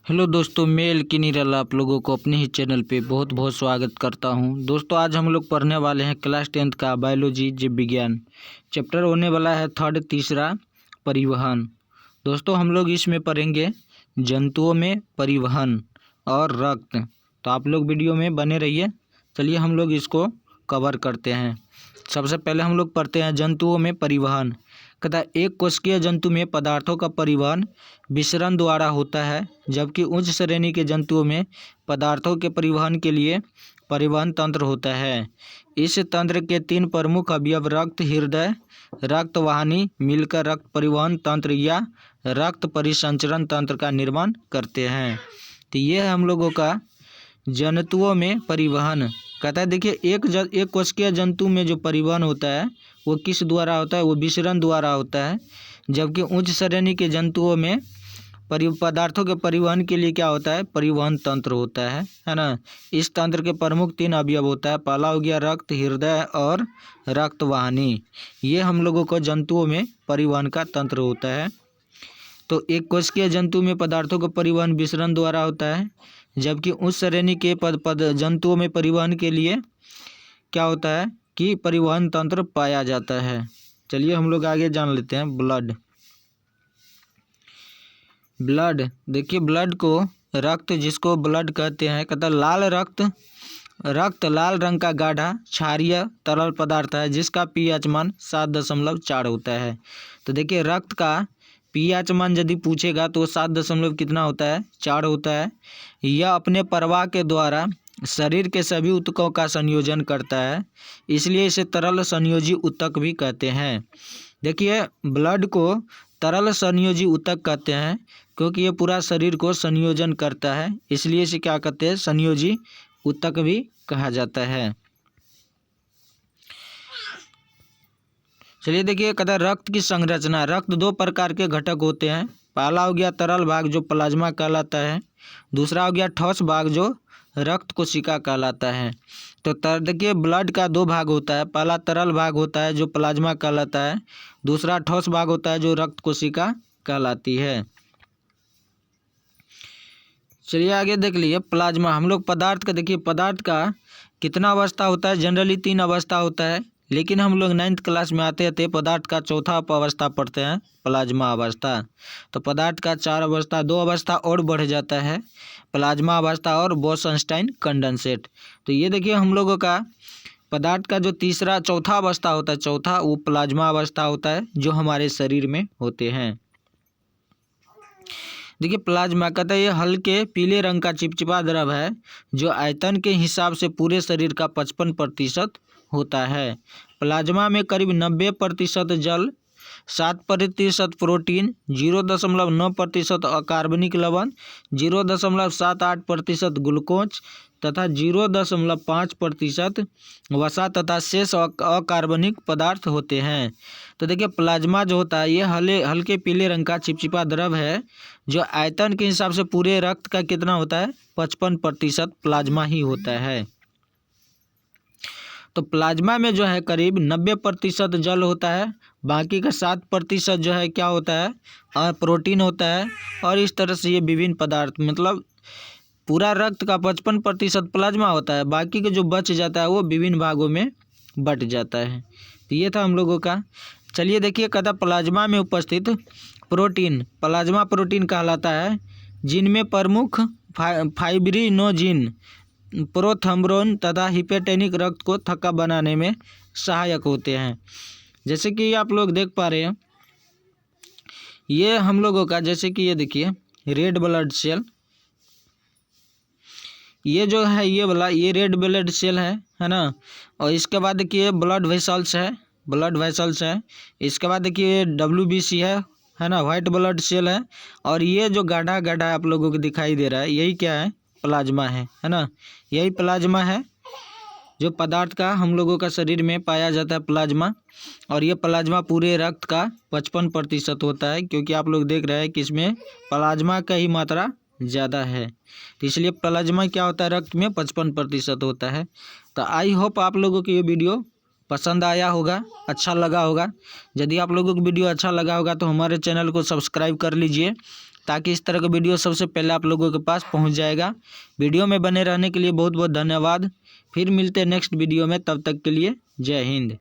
Hello दोस्तों, मैं एल्की निराला आप लोगों को अपने ही चैनल पे बहुत बहुत स्वागत करता हूं। दोस्तों आज हम लोग पढ़ने वाले हैं क्लास 10th का बायोलॉजी जीव विज्ञान चैप्टर होने वाला है थर्ड तीसरा परिवहन। दोस्तों हम लोग इसमें पढ़ेंगे जंतुओं में परिवहन और रक्त। तो आप लोग वीडियो में बने रहिए। चलिए हम लोग इसको कवर करते हैं। सबसे पहले हम लोग पढ़ते हैं जंतुओं में परिवहन। कहता है एक कोशिकीय जंतु में पदार्थों का परिवहन विसरण द्वारा होता है, जबकि उच्च श्रेणी के जंतुओं में पदार्थों के परिवहन के लिए परिवहन तंत्र होता है। इस तंत्र के तीन प्रमुख अवयव रक्त हृदय रक्त वाहिनी मिलकर रक्त परिवहन तंत्र या रक्त परिसंचरण तंत्र का निर्माण करते हैं। तो ये है हम लोगों का जंतुओं में परिवहन। कहता है देखिए एक कोशिकीय जंतु में जो परिवहन होता है वो किस द्वारा होता है, वो विसरण द्वारा होता है, जबकि उच्च श्रेणी के जंतुओं में पदार्थों के परिवहन के लिए क्या होता है, परिवहन तंत्र होता है ना। इस तंत्र के प्रमुख तीन अवयव होता है। पहला हो गया रक्त हृदय और रक्त वाहिनी। ये हम लोगों को जंतुओं में परिवहन का तंत्र होता है। तो एक कोशिकीय जंतु में पदार्थों का परिवहन विसरण द्वारा होता है, जबकि उच्च श्रेणी के जंतुओं में परिवहन के लिए क्या होता है कि परिवहन तंत्र पाया जाता है। चलिए हम लोग आगे जान लेते हैं। ब्लड देखिए, ब्लड को रक्त जिसको ब्लड कहते हैं, कहता लाल रक्त लाल रंग का गाढ़ा क्षारीय तरल पदार्थ है जिसका पीएच मान 7.4 होता है। तो देखिए रक्त का पीएच मान यदि पूछेगा तो 7 कितना होता है, 4 होता है। यह अपने प्रवाह के द्वारा शरीर के सभी ऊतकों का संयोजन करता है, इसलिए इसे तरल संयोजी ऊतक भी कहते हैं। देखिए ब्लड को तरल संयोजी ऊतक कहते हैं क्योंकि ये पूरा शरीर को संयोजन करता है, इसलिए इसे क्या कहते हैं, संयोजी ऊतक भी कहा जाता है। चलिए देखिए कहता है रक्त की संरचना। रक्त दो प्रकार के घटक होते हैं। पहला हो गया तरल भाग जो प्लाज्मा कहलाता है, दूसरा हो गया ठोस भाग जो रक्त कोशिका कहलाता है। तो देखिए ब्लड का दो भाग होता है। पहला तरल भाग होता है जो प्लाज्मा कहलाता है, दूसरा ठोस भाग होता है जो रक्त कोशिका कहलाती है। चलिए आगे देख लीजिए प्लाज्मा। हम लोग पदार्थ का देखिए, पदार्थ का कितना अवस्था होता है, जनरली 3 अवस्था होता है, लेकिन हम लोग 9th क्लास में आते थे पदार्थ का चौथा अवस्था पढ़ते हैं, प्लाज्मा अवस्था। तो पदार्थ का 4 अवस्था, 2 अवस्था और बढ़ जाता है, प्लाज्मा अवस्था और बोस-आइंस्टाइन कंडेंसेट। तो ये देखिए हम लोगों का पदार्थ का जो चौथा अवस्था होता है, चौथा वो प्लाज्मा अवस्था होता है जो हमारे शरीर में होते हैं। देखिए प्लाज्मा कहता है ये हल्के पीले रंग का चिपचिपा द्रव है जो आयतन के हिसाब से पूरे शरीर का 55% होता है। प्लाज्मा में करीब 90% जल, 7% प्रोटीन, 0.9% अकार्बनिक लवण, 0.78% ग्लूकोज तथा 0.5% वसा तथा शेष अकार्बनिक पदार्थ होते हैं। तो देखिए प्लाज्मा जो होता है ये हल्के पीले रंग का चिपचिपा द्रव है जो आयतन के हिसाब से पूरे रक्त का कितना होता है, 55% प्लाज्मा ही होता है। तो प्लाज्मा में जो है करीब 90% जल होता है, बाकी का 7% जो है क्या होता है, और प्रोटीन होता है। और इस तरह से ये विभिन्न पदार्थ, मतलब पूरा रक्त का 55% प्लाज्मा होता है, बाकी का जो बच जाता है वो विभिन्न भागों में बट जाता है। तो ये था हम लोगों का। चलिए देखिए कहता प्लाज्मा में उपस्थित प्रोटीन प्लाज्मा प्रोटीन कहलाता है, जिनमें प्रमुख फाइब्रिनोजिन, प्रोथ्रोम्बोन तथा हिपोटोनिक रक्त को थक्का बनाने में सहायक होते हैं। जैसे कि आप लोग देख पा रहे हैं ये हम लोगों का, जैसे कि ये देखिए रेड ब्लड सेल, ये जो है ये वाला ये रेड ब्लड सेल है ना। और इसके बाद देखिए ब्लड वेसल्स है। इसके बाद देखिए WBC है ना, वाइट ब्लड सेल है। और ये जो गाढ़ा गाढ़ा आप लोगों को दिखाई दे रहा है यही क्या है, प्लाज्मा है ना। यही प्लाज्मा है जो पदार्थ का हम लोगों का शरीर में पाया जाता है, प्लाज्मा। और ये प्लाज्मा पूरे रक्त का 55% होता है, क्योंकि आप लोग देख रहे हैं कि इसमें प्लाज्मा का ही मात्रा ज़्यादा है, तो इसलिए प्लाज्मा क्या होता है, रक्त में 55% होता है। तो आई होप आप लोगों को ये वीडियो पसंद आया होगा, अच्छा लगा होगा। यदि आप लोगों को वीडियो अच्छा लगा होगा तो हमारे चैनल को सब्सक्राइब कर लीजिए ताकि इस तरह का वीडियो सबसे पहले आप लोगों के पास पहुंच जाएगा। वीडियो में बने रहने के लिए बहुत बहुत धन्यवाद। फिर मिलते हैं नेक्स्ट वीडियो में, तब तक के लिए जय हिंद।